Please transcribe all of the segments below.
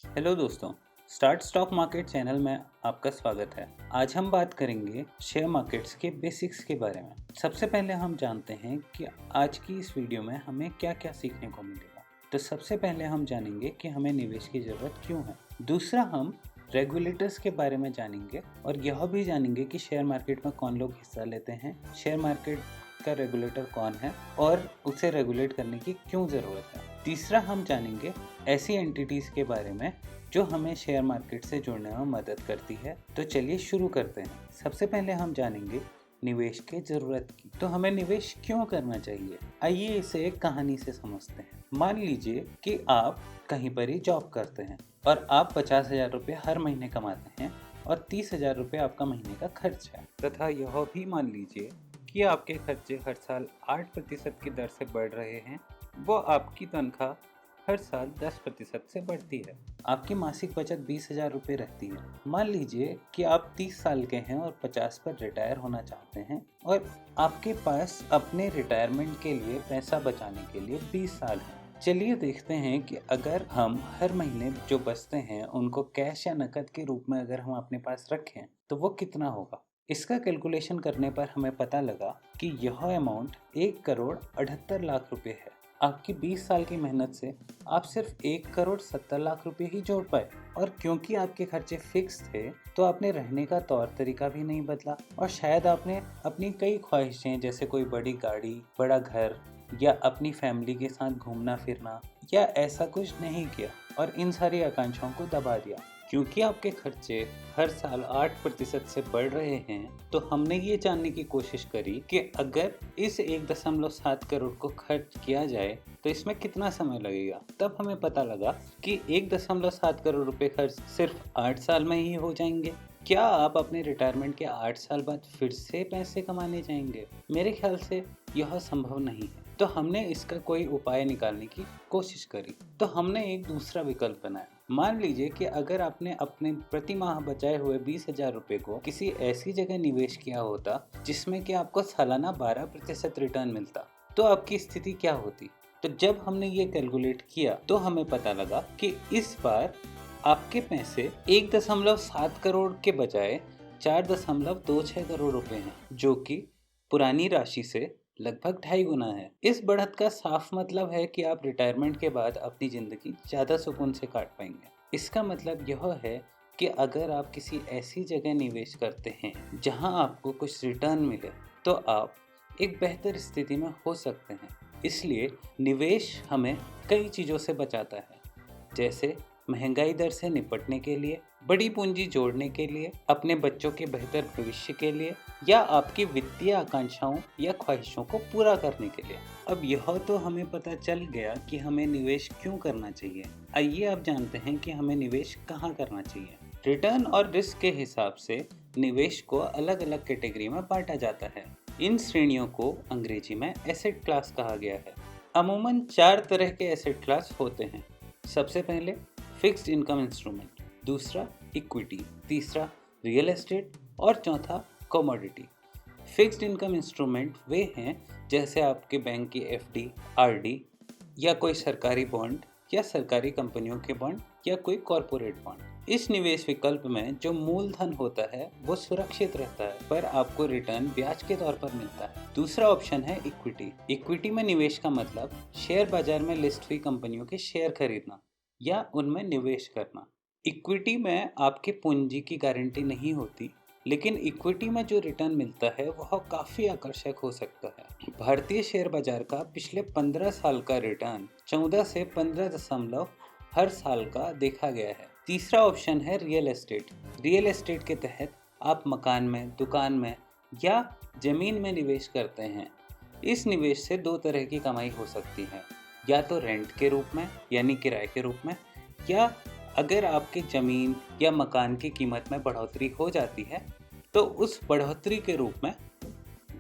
Hello दोस्तों, start stock market channel में आपका स्वागत है। आज हम बात करेंगे शेयर मार्केट्स के बेसिक्स के बारे में। सबसे पहले हम जानते हैं कि आज की इस वीडियो में हमें क्या-क्या सीखने को मिलेगा। तो सबसे पहले हम जानेंगे कि हमें निवेश की ज़रूरत क्यों है। दूसरा, हम रेगुलेटर्स के बारे में जानेंगे और यह भी जानेंगे कि शेयर मार्केट में कौन लोग हिस्सा लेते हैं, शेयर मार्केट का रेगुलेटर कौन है और उसे रेगुलेट करने की क्यों ज़रूरत है। तीसरा, हम जानेंगे ऐसी एंटिटीज़ के बारे में जो हमें शेयर मार्केट से जुड़ने में मदद करती है। तो चलिए शुरू करते हैं। सबसे पहले हम जानेंगे निवेश के ज़रूरत की। तो हमें निवेश क्यों करना चाहिए, आइए इसे एक कहानी से समझते हैं। मान लीजिए कि आप कहीं पर ही जॉब करते हैं और आप 50,000 रुपये हर महीने कमाते हैं और 30,000 रुपये आपका महीने का खर्च है। तथा यह भी मान लीजिए कि आपके खर्चे हर साल 8% की दर से बढ़ रहे हैं, वो आपकी तनख्वाह हर साल 10% से बढ़ती है। आपकी मासिक बचत 20,000 रुपये रहती है। मान लीजिए कि आप 30 साल के हैं और 50 पर रिटायर होना चाहते हैं और आपके पास अपने रिटायरमेंट के लिए पैसा बचाने के लिए 20 साल हैं। चलिए देखते हैं कि अगर हम हर महीने जो बचते हैं उनको कैश या नकद के रूप में अगर हम अपने पास रखें तो वो कितना होगा। इसका कैलकुलेशन करने पर हमें पता लगा कि यह अमाउंट 1,78,00,000 रुपये है। आपकी 20 साल की मेहनत से आप सिर्फ 1,70,00,000 रुपये ही जोड़ पाए और क्योंकि आपके खर्चे फिक्स थे तो आपने रहने का तौर तरीका भी नहीं बदला और शायद आपने अपनी कई ख्वाहिशें जैसे कोई बड़ी गाड़ी, बड़ा घर या अपनी फैमिली के साथ घूमना फिरना या ऐसा कुछ नहीं किया और इन सारी आकांक्षाओं को दबा दिया। क्योंकि आपके खर्चे हर साल 8% से बढ़ रहे हैं तो हमने ये जानने की कोशिश करी कि अगर इस 1.7 करोड़ को खर्च किया जाए तो इसमें कितना समय लगेगा। तब हमें पता लगा कि 1.7 करोड़ रुपए खर्च सिर्फ 8 साल में ही हो जाएंगे। क्या आप अपने रिटायरमेंट के 8 साल बाद फिर से पैसे कमाने जाएंगे? मेरे ख्याल से यह संभव नहीं है। तो हमने इसका कोई उपाय निकालने की कोशिश करी। तो हमने एक दूसरा विकल्प बनाया। मान लीजिए कि अगर आपने अपने प्रति माह बचाए हुए 20,000 रुपये को किसी ऐसी जगह निवेश किया होता जिसमें कि आपको सालाना 12% रिटर्न मिलता, तो आपकी स्थिति क्या होती। तो जब हमने ये कैलकुलेट किया तो हमें पता लगा कि इस बार आपके पैसे 1.7 करोड़ के बजाय 4.26 करोड़ रुपए हैं, जो कि पुरानी राशि से लगभग 2.5 गुना है। इस बढ़त का साफ मतलब है कि आप रिटायरमेंट के बाद अपनी ज़िंदगी ज़्यादा सुकून से काट पाएंगे। इसका मतलब यह है कि अगर आप किसी ऐसी जगह निवेश करते हैं जहां आपको कुछ रिटर्न मिले तो आप एक बेहतर स्थिति में हो सकते हैं। इसलिए निवेश हमें कई चीज़ों से बचाता है, जैसे महंगाई दर से निपटने के लिए, बड़ी पूंजी जोड़ने के लिए, अपने बच्चों के बेहतर भविष्य के लिए या आपकी वित्तीय आकांक्षाओं या ख्वाहिशों को पूरा करने के लिए। अब यह तो हमें पता चल गया कि हमें निवेश क्यों करना चाहिए। आइए अब जानते हैं कि हमें निवेश कहाँ करना चाहिए। रिटर्न और रिस्क के हिसाब से निवेश को अलग अलग कैटेगरी में बांटा जाता है। इन श्रेणियों को अंग्रेजी में एसेट क्लास कहा गया है। अमूमन 4 तरह के एसेट क्लास होते हैं। सबसे पहले फिक्स्ड इनकम इंस्ट्रूमेंट, दूसरा इक्विटी, तीसरा रियल एस्टेट और चौथा कमोडिटी। फिक्स्ड इनकम इंस्ट्रूमेंट वे हैं जैसे आपके बैंक की एफडी, आरडी या कोई सरकारी बॉन्ड या सरकारी कंपनियों के बॉन्ड या कोई कॉरपोरेट बॉन्ड। इस निवेश विकल्प में जो मूलधन होता है वो सुरक्षित रहता है पर आपको रिटर्न ब्याज के तौर पर मिलता है। दूसरा ऑप्शन है इक्विटी। इक्विटी में निवेश का मतलब शेयर बाजार में लिस्ट हुई कंपनियों के शेयर खरीदना या उनमें निवेश करना। इक्विटी में आपकी पूंजी की गारंटी नहीं होती, लेकिन इक्विटी में जो रिटर्न मिलता है वह काफ़ी आकर्षक हो सकता है। भारतीय शेयर बाजार का पिछले 15 साल का रिटर्न 14 से 15 दशमलव हर साल का देखा गया है। तीसरा ऑप्शन है रियल एस्टेट। रियल एस्टेट के तहत आप मकान में, दुकान में या ज़मीन में निवेश करते हैं। इस निवेश से 2 तरह की कमाई हो सकती है, या तो रेंट के रूप में यानी किराए के रूप में, या अगर आपकी ज़मीन या मकान की कीमत में बढ़ोतरी हो जाती है तो उस बढ़ोतरी के रूप में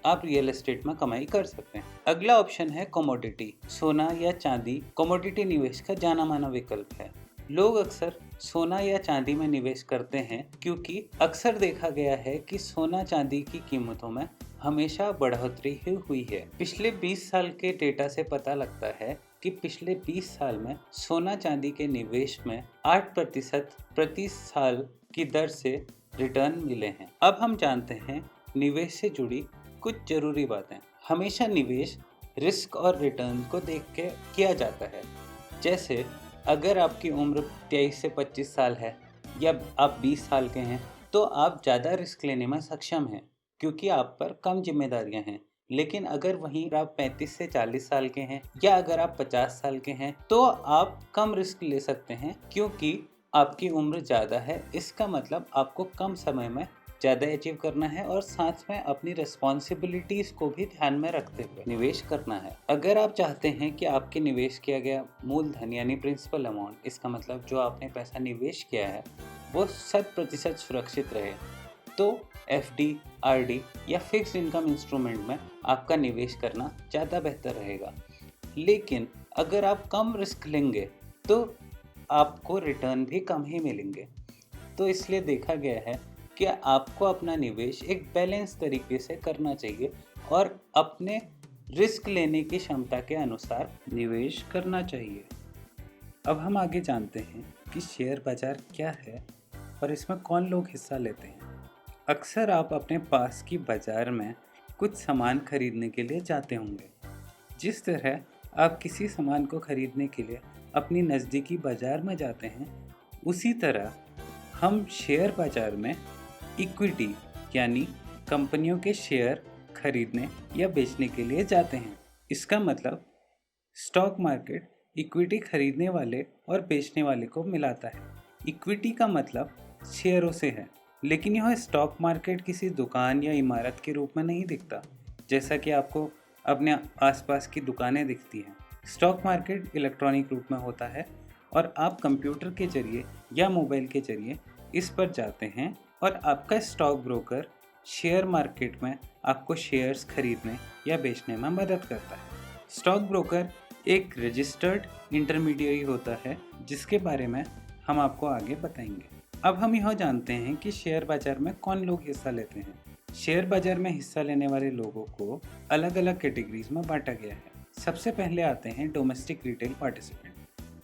आप रियल एस्टेट में कमाई कर सकते हैं। अगला ऑप्शन है कमोडिटी। सोना या चांदी कमोडिटी निवेश का जाना माना विकल्प है। लोग अक्सर सोना या चांदी में निवेश करते हैं क्योंकि अक्सर देखा गया है कि सोना चांदी की कीमतों में हमेशा बढ़ोतरी ही हुई है। पिछले 20 साल के डेटा से पता लगता है कि पिछले 20 साल में सोना चांदी के निवेश में 8% प्रति साल की दर से रिटर्न मिले हैं। अब हम जानते हैं निवेश से जुड़ी कुछ जरूरी बातें। हमेशा निवेश रिस्क और रिटर्न को देख के किया जाता है। जैसे अगर आपकी उम्र 23 से 25 साल है या आप 20 साल के हैं तो आप ज़्यादा रिस्क लेने में सक्षम हैं क्योंकि आप पर कम जिम्मेदारियां हैं। लेकिन अगर वहीं आप 35 से 40 साल के हैं या अगर आप 50 साल के हैं तो आप कम रिस्क ले सकते हैं क्योंकि आपकी उम्र ज़्यादा है। इसका मतलब आपको कम समय में ज़्यादा अचीव करना है और साथ में अपनी रिस्पॉन्सिबिलिटीज़ को भी ध्यान में रखते हुए निवेश करना है। अगर आप चाहते हैं कि आपके निवेश किया गया मूलधन यानी प्रिंसिपल अमाउंट, इसका मतलब जो आपने पैसा निवेश किया है वो 100% सुरक्षित रहे, तो FD, RD या फिक्स्ड इनकम इंस्ट्रूमेंट में आपका निवेश करना ज़्यादा बेहतर रहेगा। लेकिन अगर आप कम रिस्क लेंगे तो आपको रिटर्न भी कम ही मिलेंगे। तो इसलिए देखा गया है कि आपको अपना निवेश एक बैलेंस तरीके से करना चाहिए और अपने रिस्क लेने की क्षमता के अनुसार निवेश करना चाहिए। अब हम आगे जानते हैं कि शेयर बाजार क्या है और इसमें कौन लोग हिस्सा लेते हैं। अक्सर आप अपने पास की बाजार में कुछ सामान खरीदने के लिए जाते होंगे। जिस तरह आप किसी सामान को खरीदने के लिए अपनी नज़दीकी बाजार में जाते हैं, उसी तरह हम शेयर बाजार में इक्विटी यानी कंपनियों के शेयर खरीदने या बेचने के लिए जाते हैं। इसका मतलब स्टॉक मार्केट इक्विटी खरीदने वाले और बेचने वाले को मिलाता है। इक्विटी का मतलब शेयरों से है, लेकिन यह स्टॉक मार्केट किसी दुकान या इमारत के रूप में नहीं दिखता जैसा कि आपको अपने आसपास की दुकानें दिखती हैं। स्टॉक मार्केट इलेक्ट्रॉनिक रूप में होता है और आप कंप्यूटर के जरिए या मोबाइल के जरिए इस पर जाते हैं और आपका स्टॉक ब्रोकर शेयर मार्केट में आपको शेयर्स खरीदने या बेचने में मदद करता है। स्टॉक ब्रोकर एक रजिस्टर्ड इंटरमीडियरी होता है जिसके बारे में हम आपको आगे बताएंगे। अब हम यह जानते हैं कि शेयर बाजार में कौन लोग हिस्सा लेते हैं। शेयर बाजार में हिस्सा लेने वाले लोगों को अलग अलग कैटेगरीज में बांटा गया है। सबसे पहले आते हैं डोमेस्टिक रिटेल पार्टिसिपेंट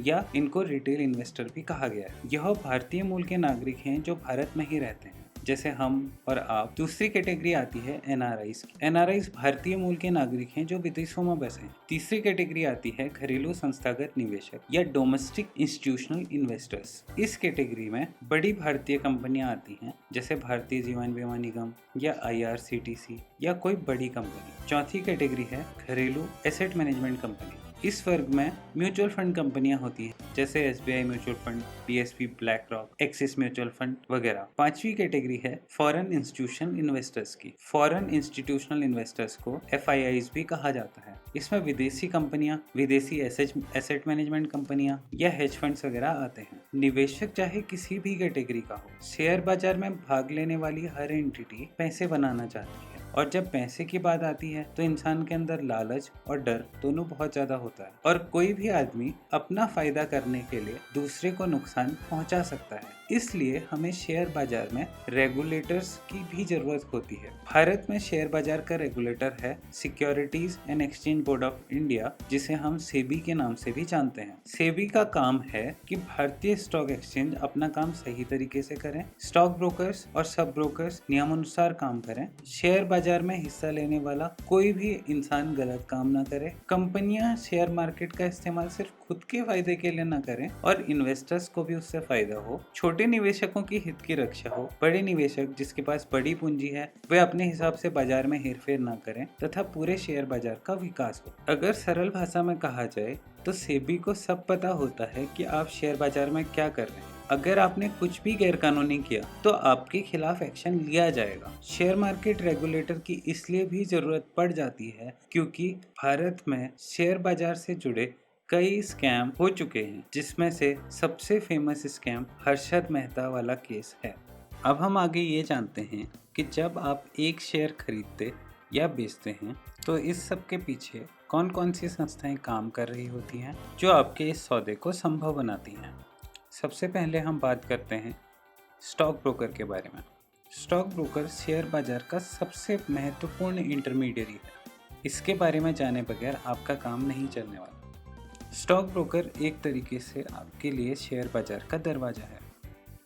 या इनको रिटेल इन्वेस्टर भी कहा गया है। यह भारतीय मूल के नागरिक हैं जो भारत में ही रहते हैं, जैसे हम और आप। दूसरी कैटेगरी आती है NRIs। NRIs भारतीय मूल के नागरिक हैं जो विदेशों में बसे हैं। तीसरी कैटेगरी आती है घरेलू संस्थागत निवेशक या डोमेस्टिक इंस्टीट्यूशनल इन्वेस्टर्स। इस कैटेगरी में बड़ी भारतीय कंपनियां आती हैं जैसे भारतीय जीवन बीमा निगम या IRCTC या कोई बड़ी कंपनी। चौथी कैटेगरी है घरेलू एसेट मैनेजमेंट कंपनी। इस वर्ग में म्यूचुअल फंड कंपनियां होती हैं जैसे SBI mutual fund, DSP, BlackRock, axis mutual fund वगैरह। पांचवी कैटेगरी है फॉरेन इंस्टीट्यूशनल इन्वेस्टर्स की। फॉरेन इंस्टीट्यूशनल इन्वेस्टर्स को FIIs भी कहा जाता है। इसमें विदेशी कंपनियां, विदेशी एसेट मैनेजमेंट कंपनियां या हेज फंड्स वगैरह आते हैं। निवेशक चाहे किसी भी कैटेगरी का हो, शेयर बाजार में भाग लेने वाली हर एंटिटी पैसे बनाना चाहती है और जब पैसे की बात आती है तो इंसान के अंदर लालच और डर दोनों बहुत ज्यादा होता है और कोई भी आदमी अपना फायदा करने के लिए दूसरे को नुकसान पहुंचा सकता है। इसलिए हमें शेयर बाजार में रेगुलेटर्स की भी जरूरत होती है। भारत में शेयर बाजार का रेगुलेटर है securities and exchange board of India, जिसे हम सेबी के नाम से भी जानते हैं। सेबी का काम है कि भारतीय स्टॉक एक्सचेंज अपना काम सही तरीके से करें, स्टॉक ब्रोकर्स और सब ब्रोकर्स नियमानुसार काम करें, शेयर बाजार में हिस्सा लेने वाला कोई भी इंसान गलत काम ना करे, कंपनियां शेयर मार्केट का इस्तेमाल सिर्फ खुद के फायदे के लिए ना करें और इन्वेस्टर्स को भी उससे फायदा हो, छोटे निवेशकों की हित की रक्षा हो, बड़े निवेशक जिसके पास बड़ी पूंजी है वे अपने हिसाब से बाजार में हेरफेर ना करें तथा पूरे शेयर बाजार का विकास हो। अगर सरल भाषा में कहा जाए तो सेबी को सब पता होता है कि आप शेयर बाजार में क्या कर रहे हैं। अगर आपने कुछ भी गैरकानूनी किया तो आपके खिलाफ एक्शन लिया जाएगा। शेयर मार्केट रेगुलेटर की इसलिए भी जरूरत पड़ जाती है क्योंकि भारत में शेयर बाजार से जुड़े कई स्कैम हो चुके हैं, जिसमें से सबसे फेमस स्कैम हर्षद मेहता वाला केस है। अब हम आगे ये जानते हैं कि जब आप एक शेयर खरीदते या बेचते हैं तो इस सब के पीछे कौन कौन सी संस्थाएं काम कर रही होती हैं जो आपके इस सौदे को संभव बनाती हैं। सबसे पहले हम बात करते हैं स्टॉक ब्रोकर के बारे में। स्टॉक ब्रोकर शेयर बाजार का सबसे महत्वपूर्ण इंटरमीडियरी है। इसके बारे में जाने बगैर आपका काम नहीं चलने वाला। स्टॉक ब्रोकर एक तरीके से आपके लिए शेयर बाजार का दरवाज़ा है।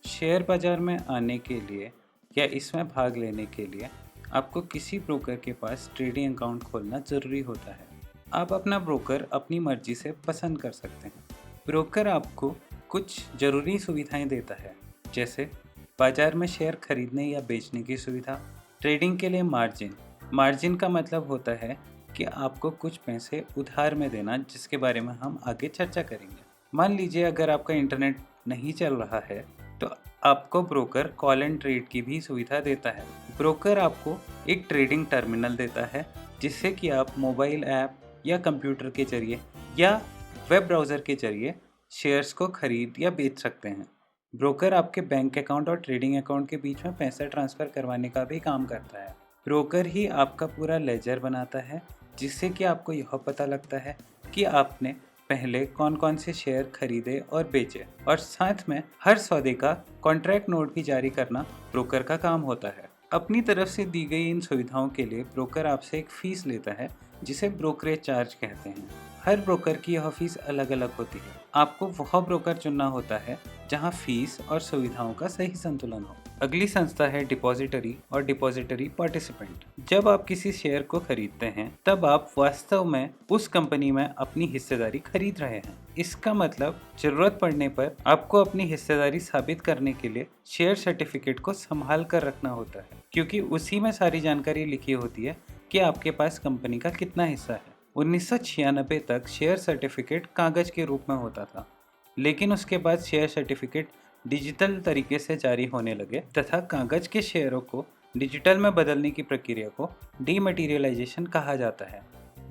शेयर बाजार में आने के लिए या इसमें भाग लेने के लिए आपको किसी ब्रोकर के पास ट्रेडिंग अकाउंट खोलना ज़रूरी होता है। आप अपना ब्रोकर अपनी मर्जी से पसंद कर सकते हैं। ब्रोकर आपको कुछ ज़रूरी सुविधाएं देता है, जैसे बाजार में शेयर खरीदने या बेचने की सुविधा, ट्रेडिंग के लिए मार्जिन का मतलब होता है कि आपको कुछ पैसे उधार में देना, जिसके बारे में हम आगे चर्चा करेंगे। मान लीजिए अगर आपका इंटरनेट नहीं चल रहा है तो आपको ब्रोकर कॉल एंड ट्रेड की भी सुविधा देता है। ब्रोकर आपको एक ट्रेडिंग टर्मिनल देता है, जिससे कि आप मोबाइल ऐप या कंप्यूटर के जरिए या वेब ब्राउज़र के जरिए शेयर्स को खरीद या बेच सकते हैं। ब्रोकर आपके बैंक अकाउंट और ट्रेडिंग अकाउंट के बीच में पैसा ट्रांसफ़र करवाने का भी काम करता है। ब्रोकर ही आपका पूरा लेजर बनाता है, जिससे कि आपको यह पता लगता है कि आपने पहले कौन कौन से शेयर खरीदे और बेचे, और साथ में हर सौदे का कॉन्ट्रैक्ट नोट भी जारी करना ब्रोकर का काम होता है। अपनी तरफ से दी गई इन सुविधाओं के लिए ब्रोकर आपसे एक फ़ीस लेता है, जिसे ब्रोकरेज चार्ज कहते हैं। हर ब्रोकर की यह फीस अलग अलग होती है। आपको वह ब्रोकर चुनना होता है जहां फीस और सुविधाओं का सही संतुलन हो। अगली संस्था है डिपॉजिटरी और डिपॉजिटरी पार्टिसिपेंट। जब आप किसी शेयर को खरीदते हैं तब आप वास्तव में उस कंपनी में अपनी हिस्सेदारी खरीद रहे हैं। इसका मतलब जरूरत पड़ने पर आपको अपनी हिस्सेदारी साबित करने के लिए शेयर सर्टिफिकेट को संभाल कर रखना होता है, क्योंकि उसी में सारी जानकारी लिखी होती है कि आपके पास कंपनी का कितना हिस्सा है। 1996 तक शेयर सर्टिफिकेट कागज के रूप में होता था, लेकिन उसके बाद शेयर सर्टिफिकेट डिजिटल तरीके से जारी होने लगे तथा कागज के शेयरों को डिजिटल में बदलने की प्रक्रिया को डीमैटेरियलाइजेशन कहा जाता है,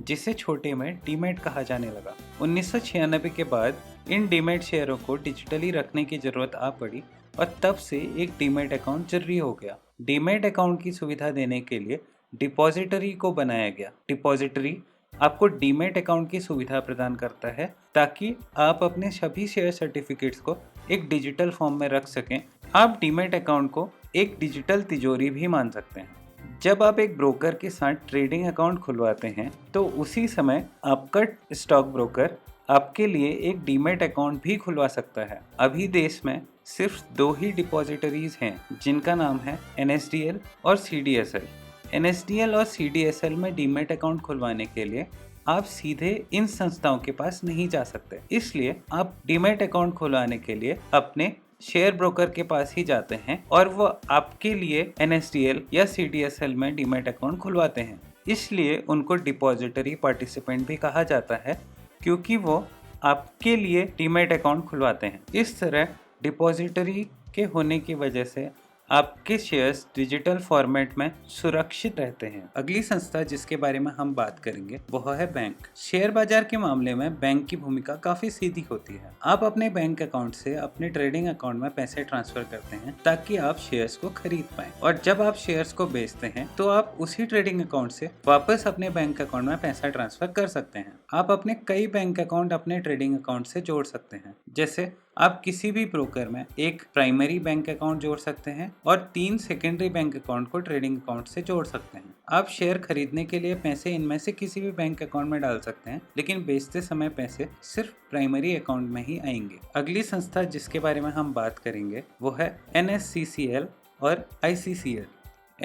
जिसे छोटे में डीमैट कहा जाने लगा। 1996 के बाद इन डीमैट शेयरों को डिजिटली रखने की जरूरत आ पड़ी और तब से एक डीमैट अकाउंट जरूरी हो गया। डीमैट अकाउंट की सुविधा देने के लिए डिपॉजिटरी को बनाया गया। डिपॉजिटरी आपको डीमैट अकाउंट की सुविधा प्रदान करता है, ताकि आप अपने सभी शेयर सर्टिफिकेट्स को एक डिजिटल फॉर्म में रख सकें। आप डीमैट अकाउंट को एक डिजिटल तिजोरी भी मान सकते हैं। जब आप एक ब्रोकर के साथ ट्रेडिंग अकाउंट खुलवाते हैं तो उसी समय आपका स्टॉक ब्रोकर आपके लिए एक डीमैट अकाउंट भी खुलवा सकता है। अभी देश में सिर्फ 2 ही डिपॉजिटरीज हैं, जिनका नाम है NSDL और CDSL। NSDL और CDSL में डीमैट अकाउंट खुलवाने के लिए आप सीधे इन संस्थाओं के पास नहीं जा सकते, इसलिए आप डीमैट अकाउंट खुलवाने के लिए अपने शेयर ब्रोकर के पास ही जाते हैं और वो आपके लिए NSDL या CDSL में डीमैट अकाउंट खुलवाते हैं। इसलिए उनको डिपॉजिटरी पार्टिसिपेंट भी कहा जाता है, क्योंकि वो आपके लिए डीमैट अकाउंट खुलवाते हैं। इस तरह डिपॉजिटरी के होने की वजह से आपके शेयर्स डिजिटल फॉर्मेट में सुरक्षित रहते हैं। अगली संस्था जिसके बारे में हम बात करेंगे वह है बैंक। शेयर बाजार के मामले में बैंक की भूमिका काफी सीधी होती है। आप अपने बैंक अकाउंट से अपने ट्रेडिंग अकाउंट में पैसे ट्रांसफर करते हैं ताकि आप शेयर्स को खरीद पाएं, और जब आप शेयर्स को बेचते हैं तो आप उसी ट्रेडिंग अकाउंट से वापस अपने बैंक अकाउंट में पैसा ट्रांसफर कर सकते हैं। आप अपने कई बैंक अकाउंट अपने ट्रेडिंग अकाउंट से जोड़ सकते हैं, जैसे आप किसी भी ब्रोकर में एक प्राइमरी बैंक अकाउंट जोड़ सकते हैं और 3 सेकेंडरी बैंक अकाउंट को ट्रेडिंग अकाउंट से जोड़ सकते हैं। आप शेयर खरीदने के लिए पैसे इनमें से किसी भी बैंक अकाउंट में डाल सकते हैं, लेकिन बेचते समय पैसे सिर्फ प्राइमरी अकाउंट में ही आएंगे। अगली संस्था जिसके बारे में हम बात करेंगे वो है NSCCL और ICCL।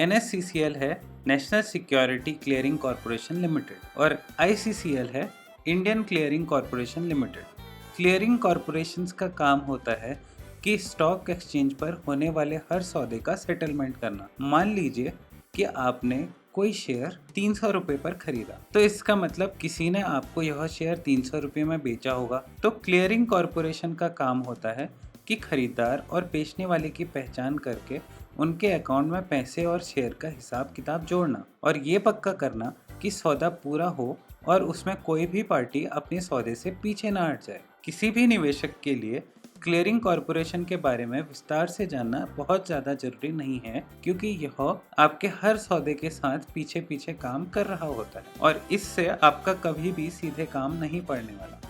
NSCCL है national security clearing corporation limited और ICCL है Indian clearing corporation limited. Clearing corporations का काम होता है कि स्टॉक एक्सचेंज पर होने वाले हर सौदे का सेटलमेंट करना। मान लीजिए कि आपने कोई शेयर 300 रुपये पर खरीदा, तो इसका मतलब किसी ने आपको यह शेयर 300 रुपये में बेचा होगा। तो क्लियरिंग कॉरपोरेशन का काम होता है कि खरीदार और बेचने वाले की पहचान करके उनके अकाउंट में पैसे और शेयर का हिसाब किताब जोड़ना और ये पक्का करना कि सौदा पूरा हो और उसमें कोई भी पार्टी अपने सौदे से पीछे ना हट जाए। किसी भी निवेशक के लिए क्लियरिंग कॉरपोरेशन के बारे में विस्तार से जानना बहुत ज़्यादा जरूरी नहीं है, क्योंकि यह आपके हर सौदे के साथ पीछे पीछे काम कर रहा होता है और इससे आपका कभी भी सीधे काम नहीं पड़ने वाला।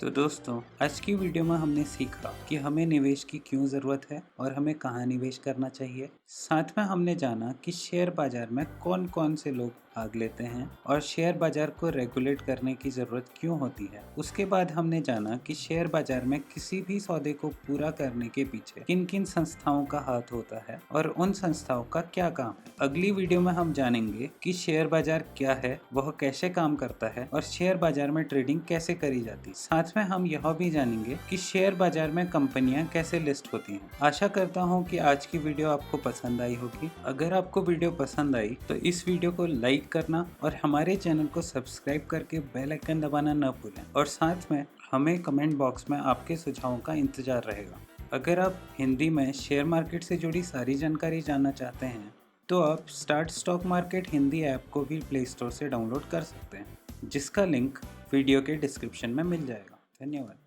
तो दोस्तों, आज की वीडियो में हमने सीखा कि हमें निवेश की क्यों ज़रूरत है और हमें कहाँ निवेश करना चाहिए। साथ में हमने जाना कि शेयर बाजार में कौन कौन से लोग भाग लेते हैं और शेयर बाजार को रेगुलेट करने की ज़रूरत क्यों होती है। उसके बाद हमने जाना कि शेयर बाजार में किसी भी सौदे को पूरा करने के पीछे किन किन संस्थाओं का हाथ होता है और उन संस्थाओं का क्या काम है। अगली वीडियो में हम जानेंगे कि शेयर बाजार क्या है, वह कैसे काम करता है और शेयर बाजार में ट्रेडिंग कैसे करी जाती है। साथ में हम यह भी जानेंगे कि शेयर बाजार में कंपनियां कैसे लिस्ट होती हैं। आशा करता हूं कि आज की वीडियो आपको पसंद आई होगी। अगर आपको वीडियो पसंद आई तो इस वीडियो को लाइक करना और हमारे चैनल को सब्सक्राइब करके बेल आइकन दबाना न भूलें और साथ में हमें कमेंट बॉक्स में आपके सुझावों का इंतजार रहेगा। अगर आप हिंदी में शेयर मार्केट से जुड़ी सारी जानकारी जानना चाहते हैं तो आप start stock market Hindi app को भी प्ले स्टोर से डाउनलोड कर सकते हैं, जिसका लिंक वीडियो के डिस्क्रिप्शन में मिल जाएगा। धन्यवाद।